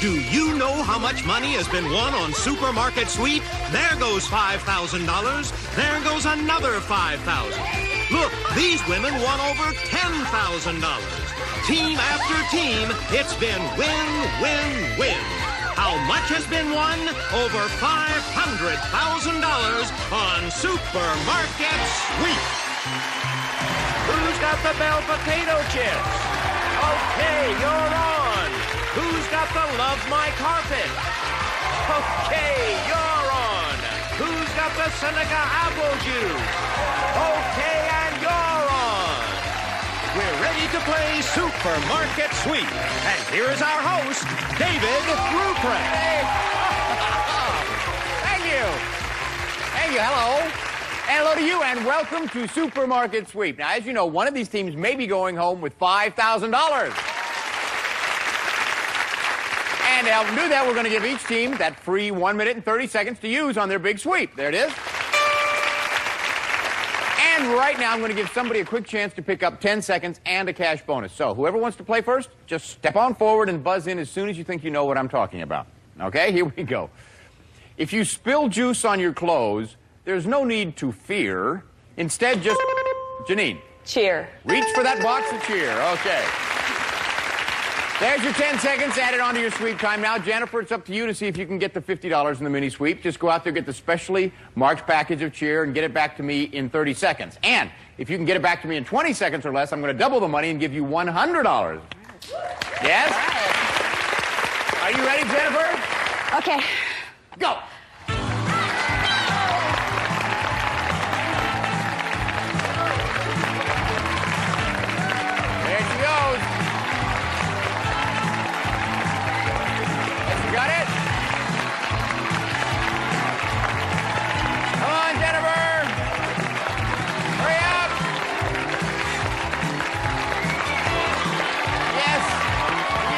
Do you know how much money has been won on Supermarket Sweep? There goes $5,000. There goes another $5,000. Look, these women won over $10,000. Team after team, it's been win, win, win. How much has been won? Over $500,000 on Supermarket Sweep. Who's got the bell potato chips? Okay, you're on. Who's got the Love My Carpet? Okay, you're on. Who's got the Seneca apple juice? Okay, and you're on. We're ready to play Supermarket Sweep. And here is our host, David Ruprecht. Thank you. Thank you. Hello. And hello to you, and welcome to Supermarket Sweep. Now, as you know, one of these teams may be going home with $5,000. And to help them do that, we're going to give each team that free 1 minute and 30 seconds to use on their big sweep. There it is. And right now, I'm going to give somebody a quick chance to pick up 10 seconds and a cash bonus. So whoever wants to play first, just step on forward and buzz in as soon as you think you know what I'm talking about. Okay, here we go. If you spill juice on your clothes, there's no need to fear. Instead, just... Janine. Cheer. Reach for that box of cheer. Okay. There's your 10 seconds added onto your sweep time. Now, Jennifer, it's up to you to see if you can get the $50 in the mini sweep. Just go out there, get the specially marked package of cheer, and get it back to me in 30 seconds. And if you can get it back to me in 20 seconds or less, I'm going to double the money and give you $100. Yes? Are you ready, Jennifer? Okay. Go. There she goes. Got it? Come on, Jennifer. Hurry up. Yes.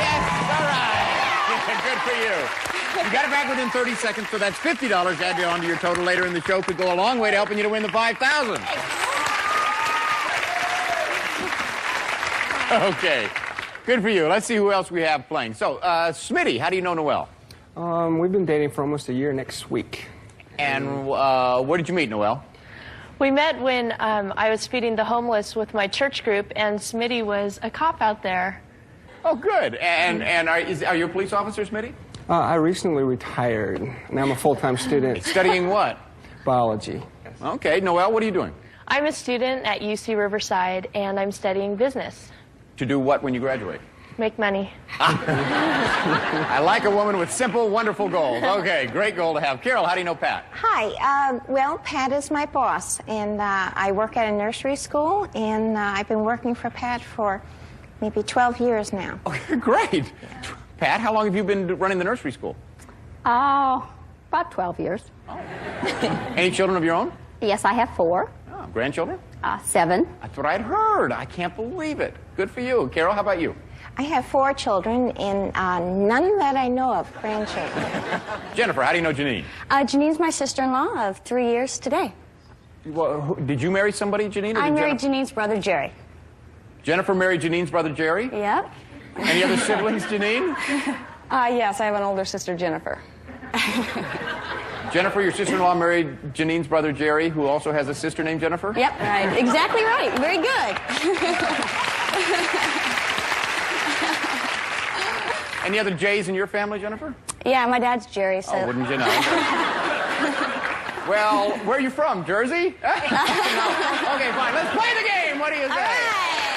Yes. All right. Good for you. You got it back within 30 seconds, so that's $50 added onto your total later in the show. Could go a long way to helping you to win the $5,000. Okay. Good for you. Let's see who else we have playing. So, Smitty, how do you know Noelle? We've been dating for almost a year next week. And where did you meet Noelle? We met when I was feeding the homeless with my church group, and Smitty was a cop out there. Oh, good. And are you a police officer, Smitty? I recently retired. Now I'm a full-time student. Studying what? Biology. Okay. Noelle, what are you doing? I'm a student at UC Riverside, and I'm studying business. To do what when you graduate? Make money. I like a woman with simple, wonderful goals. Okay, great goal to have. Carol, how do you know Pat? Hi. Well, Pat is my boss, and I work at a nursery school, and I've been working for Pat for maybe 12 years now. Okay, great. Pat, how long have you been running the nursery school? Oh, about 12 years. Oh. Any children of your own? Yes, I have 4. Oh, grandchildren? 7. That's what I'd heard. I can't believe it. Good for you. Carol, how about you? I have 4 children, and none that I know of grandchildren. Jennifer, how do you know Janine? Janine's my sister-in-law of 3 years today. Well, did you marry somebody, Janine? I married Janine's brother, Jerry. Jennifer married Janine's brother, Jerry? Yep. Any other siblings, Janine? Yes, I have an older sister, Jennifer. Jennifer, your sister-in-law married Janine's brother, Jerry, who also has a sister named Jennifer? Yep, right. Exactly right. Very good. Any other J's in your family, Jennifer? Yeah, my dad's Jerry, so... Oh, wouldn't you know? Well, where are you from? Jersey? No. Okay, fine. Let's play the game. What do you say? All right.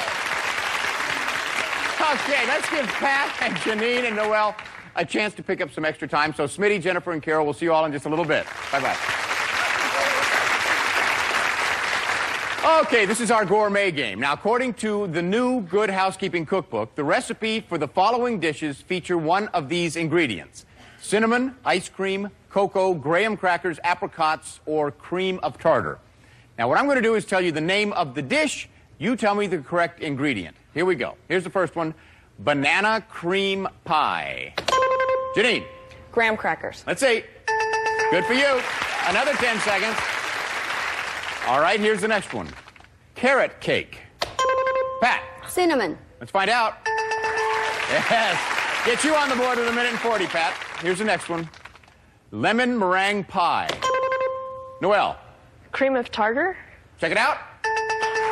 Okay, let's give Pat and Janine and Noelle a chance to pick up some extra time. So, Smitty, Jennifer, and Carol, we'll see you all in just a little bit. Bye-bye. Okay, this is our gourmet game. Now, according to the new Good Housekeeping Cookbook, the recipe for the following dishes feature one of these ingredients: cinnamon, ice cream, cocoa, graham crackers, apricots, or cream of tartar. Now, what I'm going to do is tell you the name of the dish. You tell me the correct ingredient. Here we go. Here's the first one: banana cream pie. Janine. Graham crackers. Let's see. Good for you. Another 10 seconds. All right, here's the next one: carrot cake. Pat. Cinnamon. Let's find out. Yes. Get you on the board with 1:40, Pat. Here's the next one. Lemon meringue pie. Noel. Cream of tartar? Check it out.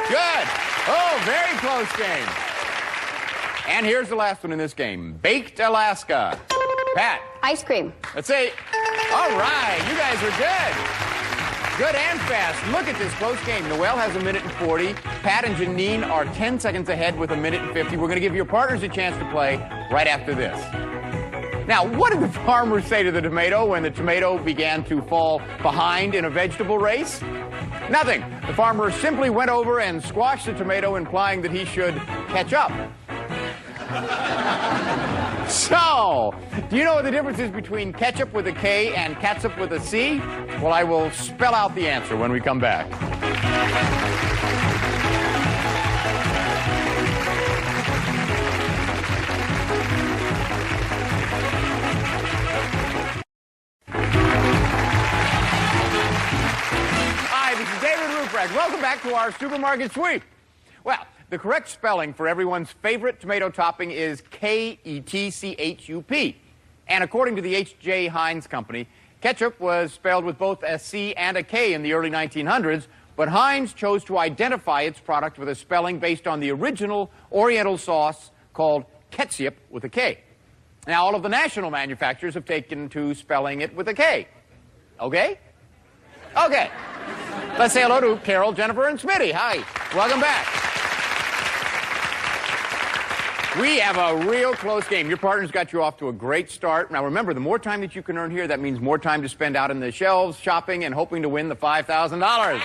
Good. Oh, very close game. And here's the last one in this game. Baked Alaska. Pat. Ice cream. Let's see. All right. You guys are good. Good and fast. Look at this close game. Noel has 1:40. Pat and Janine are 10 seconds ahead with 1:50. We're going to give your partners a chance to play right after this. Now, what did the farmer say to the tomato when the tomato began to fall behind in a vegetable race? Nothing. The farmer simply went over and squashed the tomato, implying that he should catch up. So, do you know what the difference is between ketchup with a K and catsup with a C? Well, I will spell out the answer when we come back. Hi, this is David Ruprecht. Welcome back to our supermarket sweep. Well, the correct spelling for everyone's favorite tomato topping is Ketchup. And according to the H.J. Heinz Company, ketchup was spelled with both a C and a K in the early 1900s, but Heinz chose to identify its product with a spelling based on the original Oriental sauce called ketchup with a K. Now, all of the national manufacturers have taken to spelling it with a K. Okay? Okay. Let's say hello to Carol, Jennifer, and Smitty. Hi. Welcome back. We have a real close game. Your partner's got you off to a great start. Now, remember, the more time that you can earn here, that means more time to spend out in the shelves, shopping, and hoping to win the $5,000.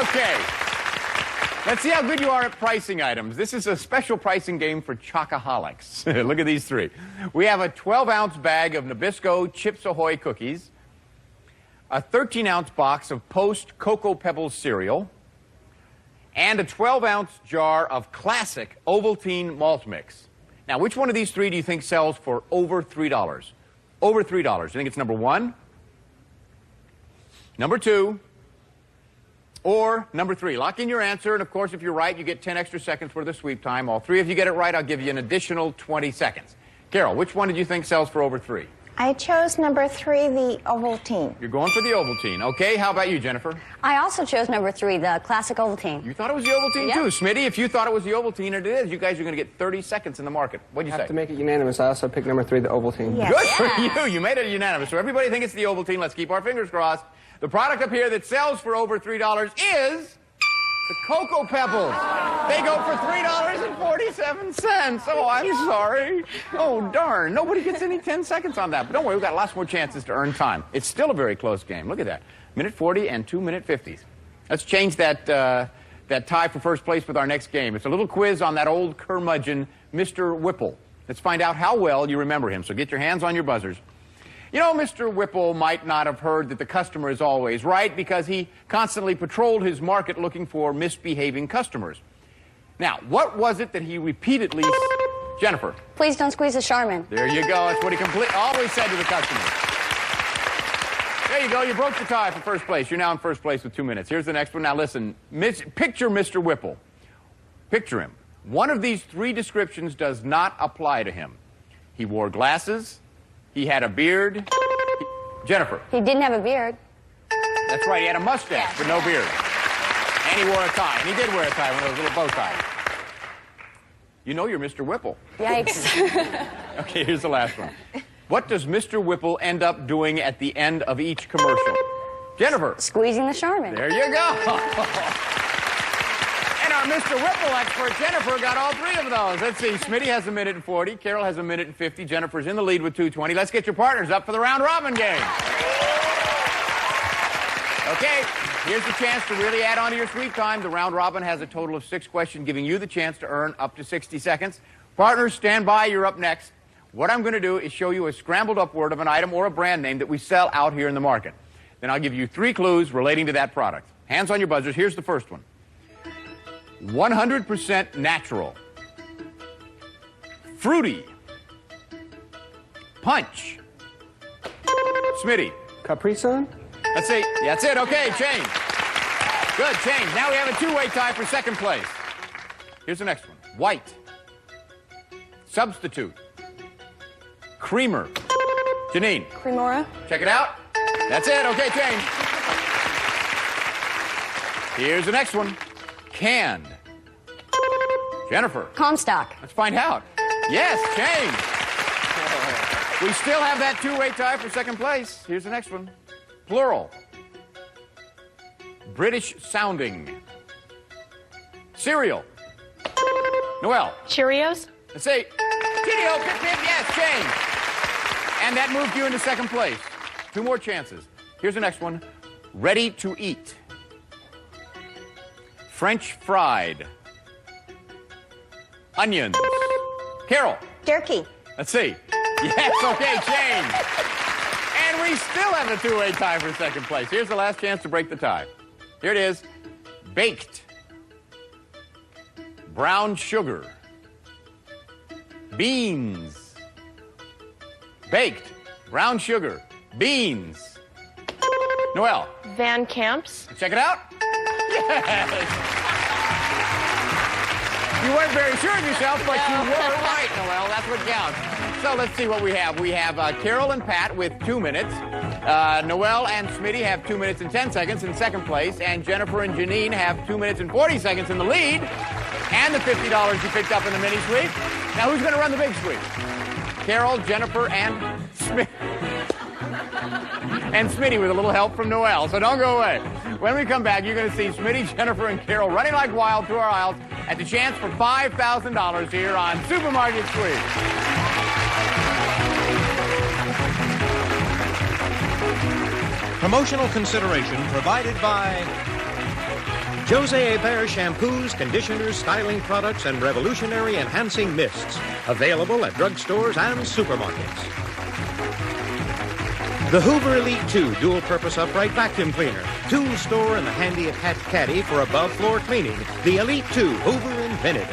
Okay. Let's see how good you are at pricing items. This is a special pricing game for Chocoholics. Look at these three. We have a 12-ounce bag of Nabisco Chips Ahoy cookies, a 13-ounce box of Post Cocoa Pebbles cereal, and a 12-ounce jar of classic Ovaltine malt mix. Now, which one of these three do you think sells for over $3? Over $3. You think it's number 1, number 2, or number 3? Lock in your answer, and of course, if you're right, you get 10 extra seconds for the sweep time. All three of you get it right, I'll give you an additional 20 seconds. Carol, which one did you think sells for over 3? I chose number 3, the Ovaltine. You're going for the Ovaltine. Okay, how about you, Jennifer? I also chose number 3, the classic Ovaltine. You thought it was the Ovaltine, Yep. too. Smitty, if you thought it was the Ovaltine, and it is, you guys are going to get 30 seconds in the market. What'd you I say? have to make it unanimous. I also picked number 3, the Ovaltine. Yes. Good for you. You made it unanimous. So everybody think it's the Ovaltine. Let's keep our fingers crossed. The product up here that sells for over $3 is the Cocoa Pebbles. They go for $3.47. Oh, I'm sorry. Oh, darn. Nobody gets any 10 seconds on that. But don't worry, we've got lots more chances to earn time. It's still a very close game. Look at that. 1:40 and 2:50. Let's change that tie for first place with our next game. It's a little quiz on that old curmudgeon, Mr. Whipple. Let's find out how well you remember him. So get your hands on your buzzers. You know, Mr. Whipple might not have heard that the customer is always right because he constantly patrolled his market looking for misbehaving customers. Now, what was it that he repeatedly... Jennifer. Please don't squeeze the Charmin. There you go. That's what he always said to the customer. There you go. You broke the tie for first place. You're now in first place with 2 minutes. Here's the next one. Now, listen. Picture Mr. Whipple. Picture him. One of these 3 descriptions does not apply to him. He wore glasses. He had a beard. Jennifer. He didn't have a beard. That's right. He had a mustache, but no beard. And he wore a tie. And he did wear a tie, one of those little bow ties. You know you're Mr. Whipple. Yikes. Okay, here's the last one. What does Mr. Whipple end up doing at the end of each commercial? Jennifer. Squeezing the Charmin. There you go. And our Mr. Whipple expert, Jennifer, got all 3 of those. Let's see. Smitty has 1:40. Carol has 1:50. Jennifer's in the lead with 2:20. Let's get your partners up for the round robin game. Okay, here's the chance to really add on to your sweep time. The round robin has a total of 6 questions, giving you the chance to earn up to 60 seconds. Partners, stand by. You're up next. What I'm going to do is show you a scrambled up word of an item or a brand name that we sell out here in the market. Then I'll give you 3 clues relating to that product. Hands on your buzzers. Here's the first one. 100% natural. Fruity. Punch. Smitty. Capri Sun? Let's see. That's it. Okay, change. Good, change. Now we have a 2-way tie for second place. Here's the next one. White. substitute, creamer. Janine, Cremora. check it out. That's it. Okay, change. Here's the next one. Canned. Jennifer, Comstock. let's find out. Yes, change. We still have that two-way tie for second place. Here's the next one. Plural. British sounding. Cereal. Noel. Cheerios. Let's say, Cheerio, pip, pip, yes, change. And that moved you into second place. Two more chances. Here's the next one. Ready to eat. French fried. Onions. Carol. Turkey. Let's see. Yes, okay, change. And we still have a two-way tie for second place. Here's the last chance to break the tie. Here it is. Baked. Brown sugar. Beans. Baked. Brown sugar. Beans. Noel. Van Camps. Check it out. Yes. You weren't very sure of yourself, but you were right, Noel. That's what counts. So let's see what we have. We have Carol and Pat with 2 minutes. Noel and Smitty have 2 minutes and 10 seconds in second place. And Jennifer and Janine have 2 minutes and 40 seconds in the lead. And the $50 you picked up in the mini sweep. Now, who's going to run the big sweep? Carol, Jennifer, and Smitty. And Smitty with a little help from Noel. So don't go away. When we come back, you're going to see Smitty, Jennifer, and Carol running like wild through our aisles at the chance for $5,000 here on Supermarket Sweep. Promotional consideration provided by Jose Hebert shampoos, conditioners, styling products, and revolutionary enhancing mists. Available at drugstores and supermarkets. The Hoover Elite 2 dual-purpose upright vacuum cleaner. Tool store and the handy attached caddy for above-floor cleaning. The Elite 2 Hoover invented it.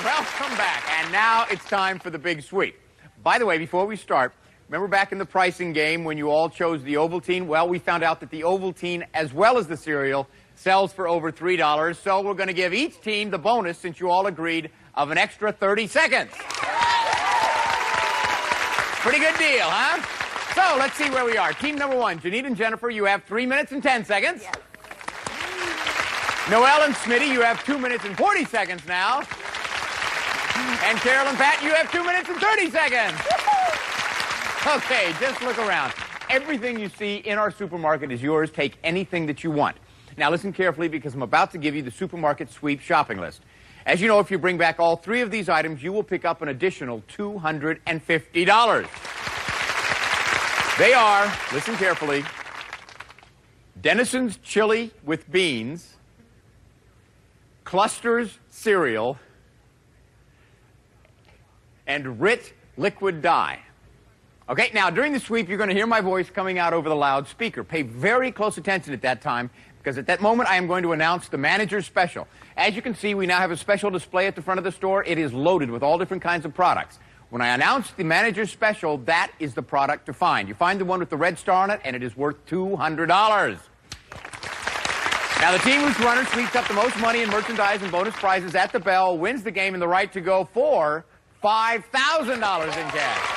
Welcome back. And now it's time for the big sweep. By the way, before we start, remember back in the pricing game when you all chose the Ovaltine? Well, we found out that the Ovaltine, as well as the cereal, sells for over $3. So we're going to give each team the bonus, since you all agreed, of an extra 30 seconds. Pretty good deal, huh? So let's see where we are. Team number one, Janine and Jennifer, you have 3 minutes and 10 seconds. Yes. Noel and Smitty, you have 2 minutes and 40 seconds now. And Carol and Pat, you have 2 minutes and 30 seconds. Okay, just look around. Everything you see in our supermarket is yours. Take anything that you want. Now listen carefully, because I'm about to give you the Supermarket Sweep shopping list. As you know, if you bring back all three of these items, you will pick up an additional $250. They are, listen carefully, Denison's chili with beans, Clusters cereal, and Rit liquid dye. Okay, now during the sweep, you're going to hear my voice coming out over the loudspeaker. Pay very close attention at that time, because at that moment I am going to announce the manager's special. As you can see, we now have a special display at the front of the store. It is loaded with all different kinds of products. When I announce the manager's special, that is the product to find. You find the one with the red star on it, and it is worth $200. Now, the team whose runner sweeps up the most money in merchandise and bonus prizes at the bell wins the game and the right to go for $5,000 in cash.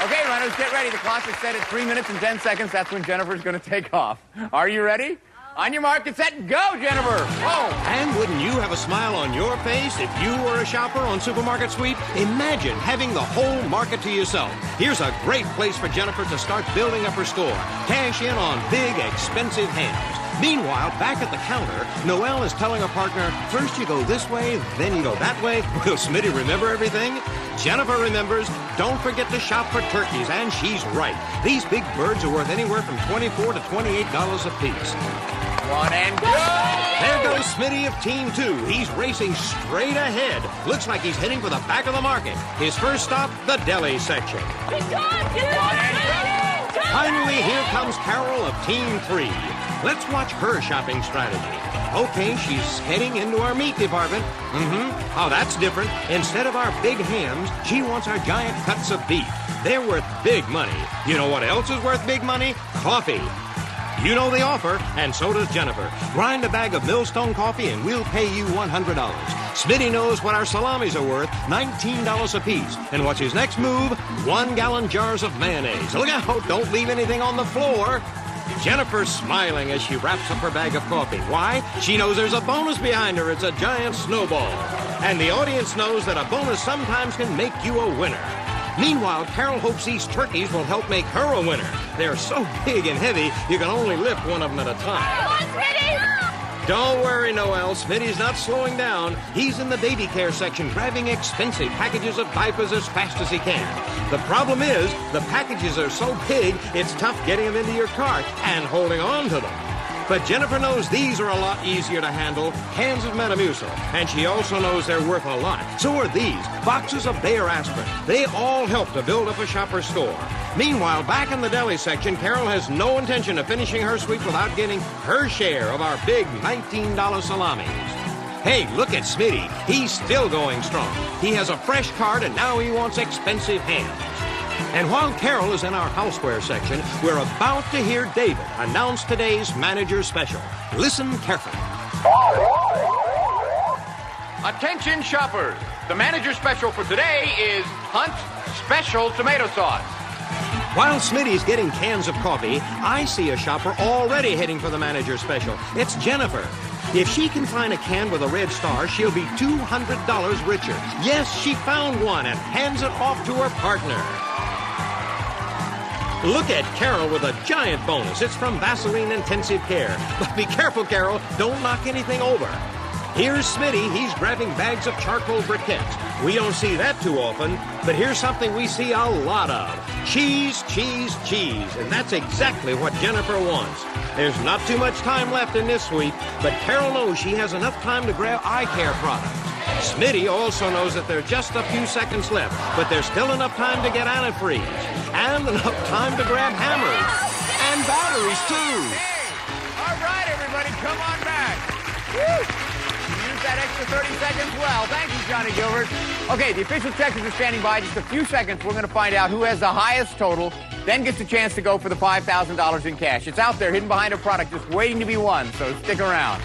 Okay, runners, get ready. The clock is set at 3 minutes and 10 seconds. That's when Jennifer's going to take off. Are you ready? On your mark, get set, go, Jennifer! Whoa! And wouldn't you have a smile on your face if you were a shopper on Supermarket Sweep? Imagine having the whole market to yourself. Here's a great place for Jennifer to start building up her store. Cash in on big, expensive hams. Meanwhile, back at the counter, Noelle is telling her partner, first you go this way, then you go that way. Will Smitty remember everything? Jennifer remembers. Don't forget to shop for turkeys, and she's right. These big birds are worth anywhere from $24 to $28 a piece. One and go! There goes Smitty of Team 2. He's racing straight ahead. Looks like he's heading for the back of the market. His first stop, the deli section. Finally, here comes Carol of Team 3. Let's watch her shopping strategy. Okay, she's heading into our meat department. Oh, that's different. Instead of our big hams, she wants our giant cuts of beef. They're worth big money. You know what else is worth big money? Coffee. You know the offer, and so does Jennifer. Grind a bag of Millstone coffee and we'll pay you $100. Smitty knows what our salamis are worth, $19 apiece. And what's his next move? 1-gallon jars of mayonnaise. Look out, don't leave anything on the floor. Jennifer's smiling as she wraps up her bag of coffee. Why? She knows there's a bonus behind her. It's a giant snowball. And the audience knows that a bonus sometimes can make you a winner. Meanwhile, Carol hopes these turkeys will help make her a winner. They're so big and heavy, you can only lift one of them at a time. Come on, Smitty! Don't worry, Noel. Smitty's not slowing down. He's in the baby care section grabbing expensive packages of diapers as fast as he can. The problem is, the packages are so big, it's tough getting them into your cart and holding on to them. But Jennifer knows these are a lot easier to handle, cans of Metamucil, and she also knows they're worth a lot. So are these, boxes of Bayer aspirin. They all help to build up a shopper's store. Meanwhile, back in the deli section, Carol has no intention of finishing her sweep without getting her share of our big $19 salamis. Hey, look at Smitty. He's still going strong. He has a fresh cart, and now he wants expensive hams. And while Carol is in our houseware section, we're about to hear David announce today's manager special. Listen carefully. Attention shoppers. The manager special for today is Hunt Special Tomato Sauce. While Smitty's getting cans of coffee, I see a shopper already heading for the manager special. It's Jennifer. If she can find a can with a red star, she'll be $200 richer. Yes, she found one and hands it off to her partner. Look at Carol with a giant bonus. It's from Vaseline Intensive Care. But be careful, Carol. Don't knock anything over. Here's Smitty. He's grabbing bags of charcoal briquettes. We don't see that too often, but here's something we see a lot of. Cheese, cheese, cheese. And that's exactly what Jennifer wants. There's not too much time left in this sweep, but Carol knows she has enough time to grab eye care products. Smitty also knows that there are just a few seconds left, but there's still enough time to get antifreeze. And enough time to grab hammers. And batteries, too. Hey! All right, everybody, come on back. Woo! Use that extra 30 seconds well. Thank you, Johnny Gilbert. Okay, the official checkers are standing by. Just a few seconds, we're going to find out who has the highest total, then gets a chance to go for the $5,000 in cash. It's out there, hidden behind a product, just waiting to be won, so stick around.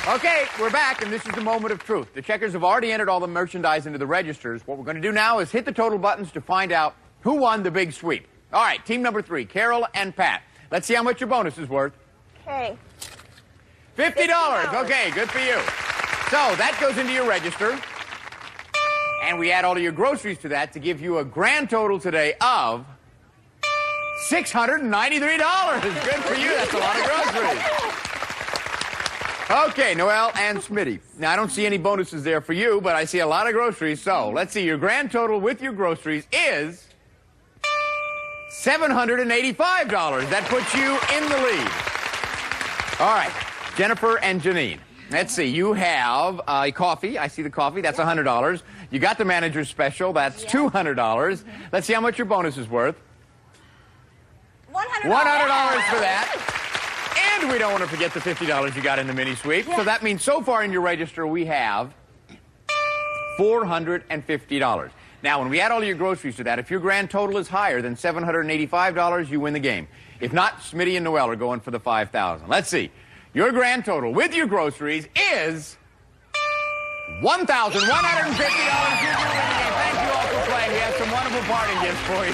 Okay, we're back, and this is the moment of truth. The checkers have already entered all the merchandise into the registers. What we're going to do now is hit the total buttons to find out who won the big sweep. All right, team number 3, Carol and Pat. Let's see how much your bonus is worth. Okay. $50. Okay, good for you. So that goes into your register, and we add all of your groceries to that to give you a grand total today of $693. Good for you. That's a lot of groceries. Okay, Noel and Smitty. Now, I don't see any bonuses there for you, but I see a lot of groceries. So, let's see. Your grand total with your groceries is $785. That puts you in the lead. All right, Jennifer and Janine. Let's see. You have coffee. I see the coffee. That's $100. You got the manager's special. That's $200. Let's see how much your bonus is worth. $100 for that. And we don't want to forget the $50 you got in the mini sweep. Yeah. So that means so far in your register we have $450. Now, when we add all of your groceries to that, if your grand total is higher than $785, you win the game. If not, Smitty and Noel are going for the $5,000. Let's see. Your grand total with your groceries is $1,150. You're going to win the game. Thank you all for playing. We have some wonderful parting gifts for you.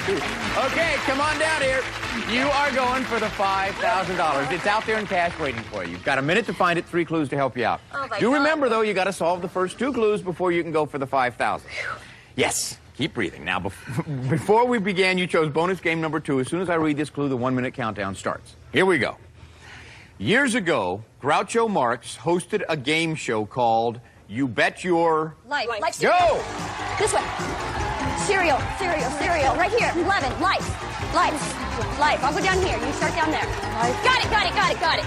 Okay, come on down here. You are going for the $5,000. It's out there in cash waiting for you. You've got a minute to find it, 3 clues to help you out. Oh my Do God. remember, though, you got to solve the first 2 clues before you can go for the $5,000. Yes, keep breathing. Now, before we began, you chose bonus game number 2. As soon as I read this clue, the 1-minute countdown starts. Here we go. Years ago, Groucho Marx hosted a game show called You Bet Your... Life. Go! This way. Cereal. Right here. 11. Life. I'll go down here. You start down there. Got it.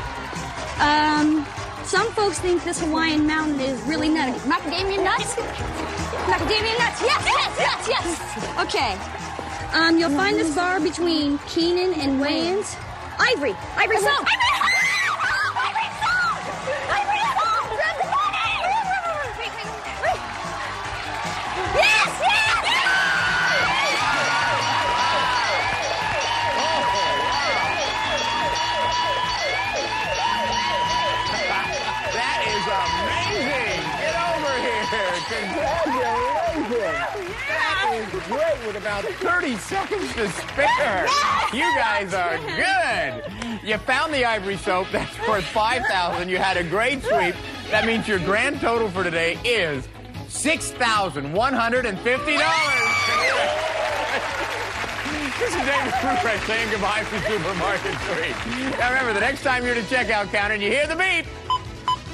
Some folks think this Hawaiian mountain is really nutty. Macadamia nuts? Yes. Okay. You'll find this bar between Keenan and Wayans. Ivory soap. Yes! great with about 30 seconds to spare. You guys are good. You found the ivory soap. That's worth $5,000. You had a great sweep. That means your grand total for today is $6,150. This is David Ruprecht saying goodbye from Supermarket Sweep. Now remember, the next time you're at a checkout counter and you hear the beep,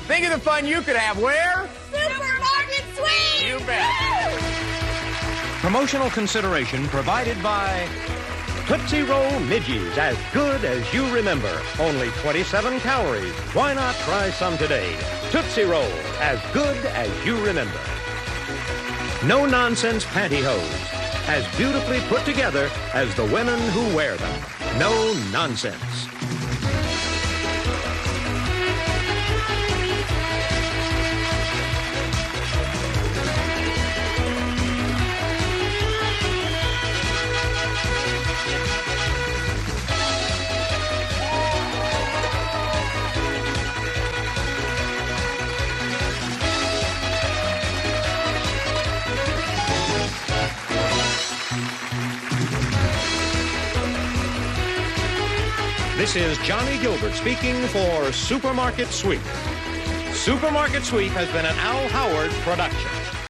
think of the fun you could have where? Supermarket Sweep! You bet. Promotional consideration provided by Tootsie Roll Midgies, as good as you remember. Only 27 calories. Why not try some today? Tootsie Roll, as good as you remember. No-nonsense pantyhose, as beautifully put together as the women who wear them. No nonsense. This is Johnny Gilbert speaking for Supermarket Sweep. Supermarket Sweep has been an Al Howard production.